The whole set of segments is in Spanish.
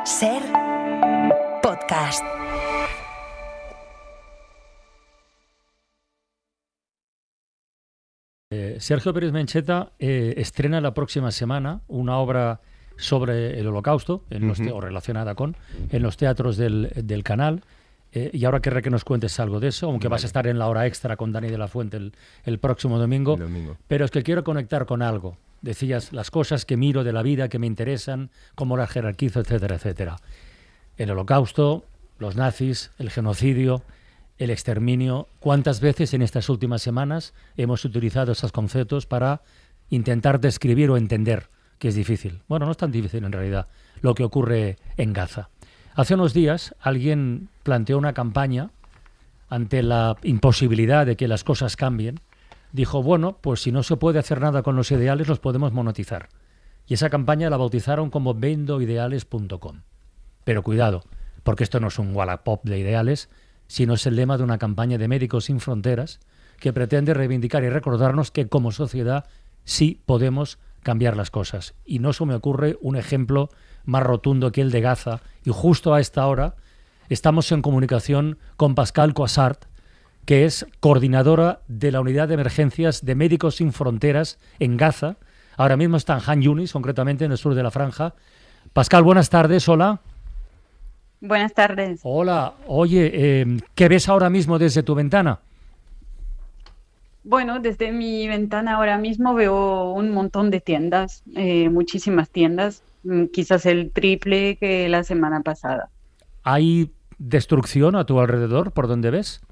Ser podcast. Sergio Pérez Mencheta estrena la próxima semana una obra sobre el Holocausto, o relacionada con, en los teatros del Canal. Y ahora querré que nos cuentes algo de eso, aunque vas a estar en la hora extra con Dani de la Fuente el próximo domingo. Pero es que quiero conectar con algo. Decías las cosas que miro de la vida, que me interesan, cómo las jerarquizo, etcétera, etcétera. El Holocausto, los nazis, el genocidio, el exterminio. ¿Cuántas veces en estas últimas semanas hemos utilizado esos conceptos para intentar describir o entender, que es difícil? Bueno, no es tan difícil en realidad lo que ocurre en Gaza. Hace unos días alguien planteó una campaña ante la imposibilidad de que las cosas cambien. Dijo, bueno, pues si no se puede hacer nada con los ideales, los podemos monetizar. Y esa campaña la bautizaron como vendoideales.com. Pero cuidado, porque esto no es un Wallapop de ideales, sino es el lema de una campaña de Médicos Sin Fronteras que pretende reivindicar y recordarnos que como sociedad sí podemos cambiar las cosas. Y no se me ocurre un ejemplo más rotundo que el de Gaza. Y justo a esta hora estamos en comunicación con Pascal Coissart, que es coordinadora de la Unidad de Emergencias de Médicos Sin Fronteras en Gaza. Ahora mismo está en Han Yunis, concretamente en el sur de la Franja. Pascal, buenas tardes, hola. Buenas tardes. Hola, oye, ¿qué ves ahora mismo desde tu ventana? Bueno, desde mi ventana ahora mismo veo un montón de tiendas, muchísimas tiendas, quizás el triple que la semana pasada. ¿Hay destrucción a tu alrededor por donde ves?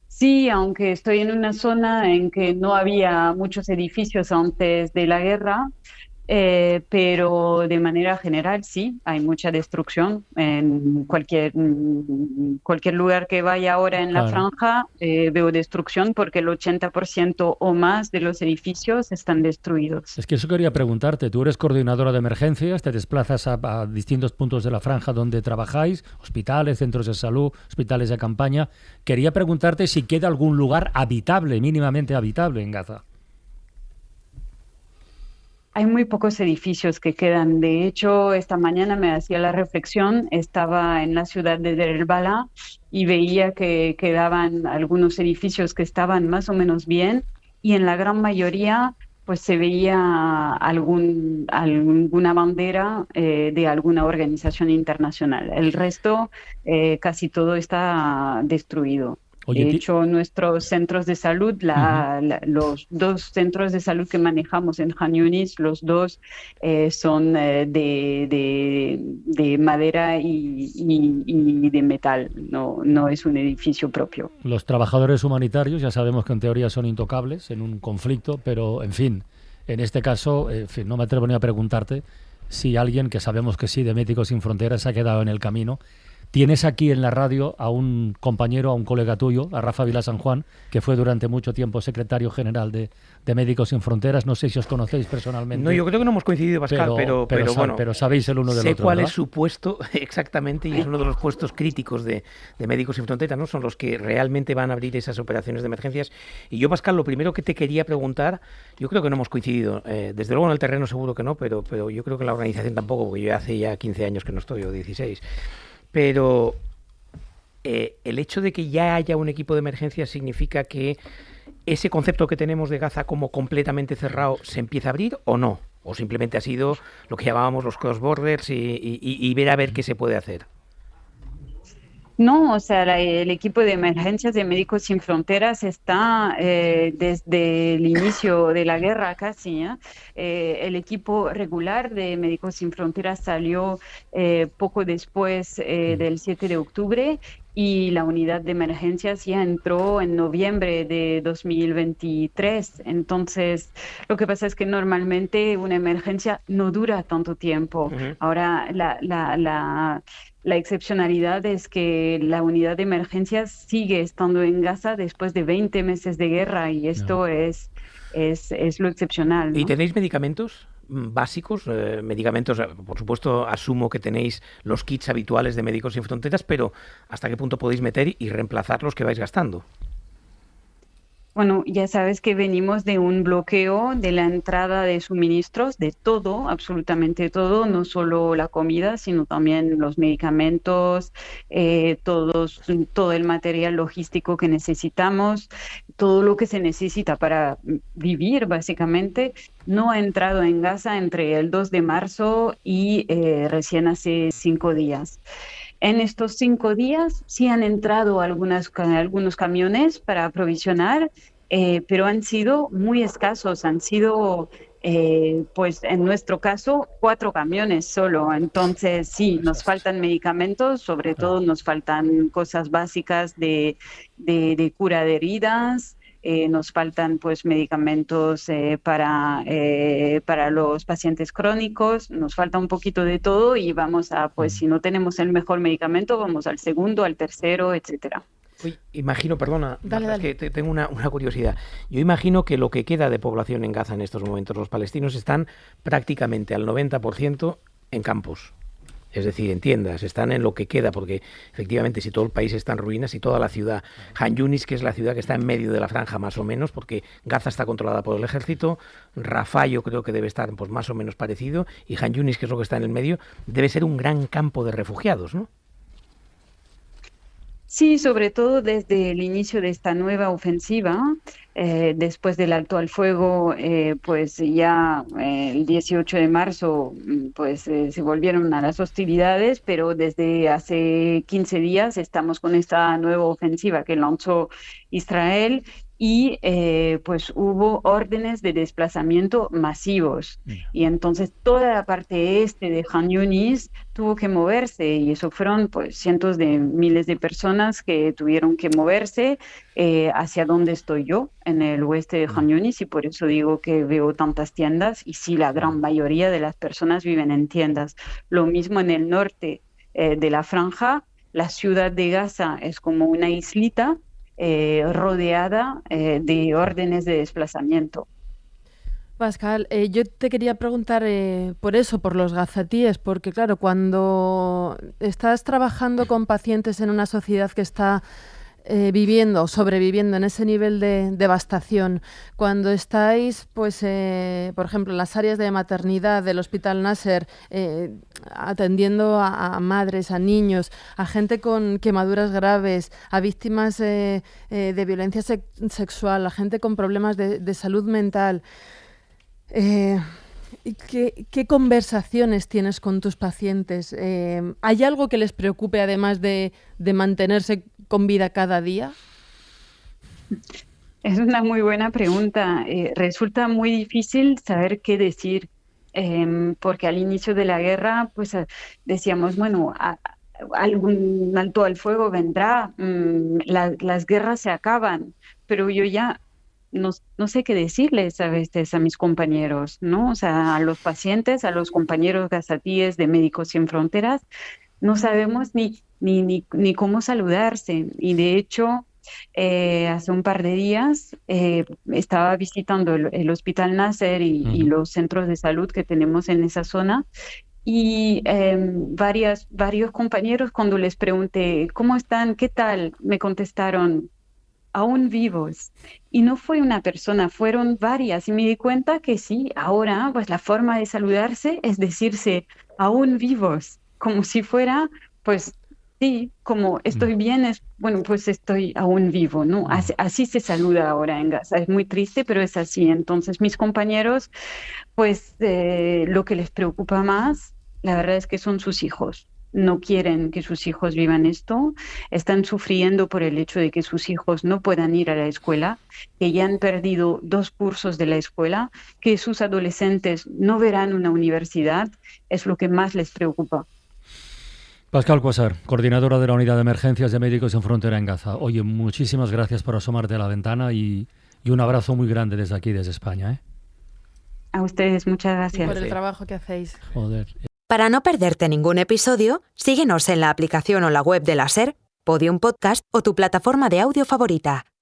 Sí, aunque estoy en una zona en que no había muchos edificios antes de la guerra, pero de manera general sí, hay mucha destrucción en cualquier lugar que vaya ahora en la franja. Veo destrucción porque el 80% o más de los edificios están destruidos. Es que eso quería preguntarte. Tú eres coordinadora de emergencias, te desplazas a distintos puntos de la franja donde trabajáis, hospitales, centros de salud, hospitales de campaña. Quería preguntarte si queda algún lugar habitable, mínimamente habitable en Gaza. Hay muy pocos edificios que quedan. De hecho, esta mañana me hacía la reflexión, estaba en la ciudad de Deir el-Balah y veía que quedaban algunos edificios que estaban más o menos bien, y en la gran mayoría pues se veía alguna bandera de alguna organización internacional. El resto, casi todo está destruido. Oye, de hecho, nuestros centros de salud, los dos centros de salud que manejamos en Han Yunis, los dos son de madera y de metal, no es un edificio propio. Los trabajadores humanitarios ya sabemos que en teoría son intocables en un conflicto, pero en fin, en este caso, no me atrevo ni a preguntarte si alguien, que sabemos que sí, de Médicos Sin Fronteras, se ha quedado en el camino. Tienes aquí en la radio a un compañero, a un colega tuyo, a Rafa Vila San Juan, que fue durante mucho tiempo secretario general de Médicos Sin Fronteras. No sé si os conocéis personalmente. No, yo creo que no hemos coincidido, Pascal, pero bueno, pero sabéis el uno del otro, sé cuál ¿verdad? es su puesto exactamente, y es uno de los puestos críticos de Médicos Sin Fronteras, ¿no? Son los que realmente van a abrir esas operaciones de emergencias. Y yo, Pascal, lo primero que te quería preguntar, yo creo que no hemos coincidido, desde luego en el terreno seguro que no, pero yo creo que en la organización tampoco, porque yo hace ya 15 años que no estoy, o 16. Pero el hecho de que ya haya un equipo de emergencia significa que ese concepto que tenemos de Gaza como completamente cerrado se empieza a abrir, ¿o no? ¿O simplemente ha sido lo que llamábamos los cross borders y ver a ver qué se puede hacer? No, o sea, el equipo de emergencias de Médicos Sin Fronteras está desde el inicio de la guerra casi. El equipo regular de Médicos Sin Fronteras salió poco después del 7 de octubre, y la unidad de emergencias ya entró en noviembre de 2023. Entonces, lo que pasa es que normalmente una emergencia no dura tanto tiempo. Ahora, la excepcionalidad es que la unidad de emergencias sigue estando en Gaza después de 20 meses de guerra, y esto es lo excepcional, ¿no? ¿Y tenéis medicamentos básicos? Medicamentos, por supuesto, asumo que tenéis los kits habituales de Médicos Sin Fronteras, pero ¿hasta qué punto podéis meter y reemplazar los que vais gastando? Bueno, ya sabes que venimos de un bloqueo de la entrada de suministros, de todo, absolutamente todo, no solo la comida, sino también los medicamentos, todo el material logístico que necesitamos, todo lo que se necesita para vivir, básicamente, no ha entrado en Gaza entre el 2 de marzo y recién hace 5 días. En estos 5 días sí han entrado algunos camiones para aprovisionar, pero han sido muy escasos, han sido, pues en nuestro caso, 4 camiones solo. Entonces sí, nos faltan medicamentos, sobre todo nos faltan cosas básicas de cura de heridas. Nos faltan pues medicamentos para los pacientes crónicos, nos falta un poquito de todo y vamos a, pues si no tenemos el mejor medicamento, vamos al segundo, al tercero, etcétera. Uy, imagino, perdona, Dale, Marta, dale. es que tengo una curiosidad. Yo imagino que lo que queda de población en Gaza en estos momentos, los palestinos están prácticamente al 90% en campos. Es decir, en tiendas, están en lo que queda, porque efectivamente si todo el país está en ruinas y toda la ciudad, Han Yunis, que es la ciudad que está en medio de la franja más o menos, porque Gaza está controlada por el ejército, Rafah yo creo que debe estar pues más o menos parecido, y Han Yunis, que es lo que está en el medio, debe ser un gran campo de refugiados, ¿no? Sí, sobre todo desde el inicio de esta nueva ofensiva, después del alto al fuego, pues ya el 18 de marzo, pues se volvieron a las hostilidades, pero desde hace 15 días estamos con esta nueva ofensiva que lanzó Israel y pues hubo órdenes de desplazamiento masivos. Y entonces toda la parte este de Han Yunis tuvo que moverse y eso fueron pues cientos de miles de personas que tuvieron que moverse hacia donde estoy yo, en el oeste de Han Yunis, y por eso digo que veo tantas tiendas y sí, la gran mayoría de las personas viven en tiendas. Lo mismo en el norte de la franja, la ciudad de Gaza es como una islita rodeada de órdenes de desplazamiento. Pascal, yo te quería preguntar por eso, por los gazatíes, porque claro, cuando estás trabajando con pacientes en una sociedad que está sobreviviendo en ese nivel de devastación, cuando estáis, pues, por ejemplo, en las áreas de maternidad del Hospital Nasser, atendiendo a madres, a niños, a gente con quemaduras graves, a víctimas de violencia sexual, a gente con problemas de salud mental, ¿qué conversaciones tienes con tus pacientes? ¿Hay algo que les preocupe además de mantenerse con vida cada día? Es una muy buena pregunta. Resulta muy difícil saber qué decir, porque al inicio de la guerra, pues decíamos, bueno, algún alto al fuego vendrá, las guerras se acaban, pero yo ya no sé qué decirles a veces a mis compañeros, ¿no? O sea, a los pacientes, a los compañeros gazatíes de Médicos Sin Fronteras, no sabemos ni cómo saludarse. Y de hecho, hace un par de días estaba visitando el Hospital Nasser y los centros de salud que tenemos en esa zona. Y varios compañeros, cuando les pregunté, ¿cómo están? ¿Qué tal? Me contestaron, aún vivos. Y no fue una persona, fueron varias. Y me di cuenta que sí, ahora pues la forma de saludarse es decirse, aún vivos, como si fuera, pues sí, como estoy bien, bueno, pues estoy aún vivo, ¿no? Así se saluda ahora en Gaza. Es muy triste, pero es así. Entonces, mis compañeros, pues lo que les preocupa más, la verdad es que son sus hijos. No quieren que sus hijos vivan esto, están sufriendo por el hecho de que sus hijos no puedan ir a la escuela, que ya han perdido 2 cursos de la escuela, que sus adolescentes no verán una universidad, es lo que más les preocupa. Pascal Quasar, coordinadora de la Unidad de Emergencias de Médicos Sin Frontera en Gaza. Oye, muchísimas gracias por asomarte a la ventana y un abrazo muy grande desde aquí, desde España. A ustedes, muchas Y gracias. por el trabajo que hacéis. Joder. Para no perderte ningún episodio, síguenos en la aplicación o la web de la SER, Podium Podcast o tu plataforma de audio favorita.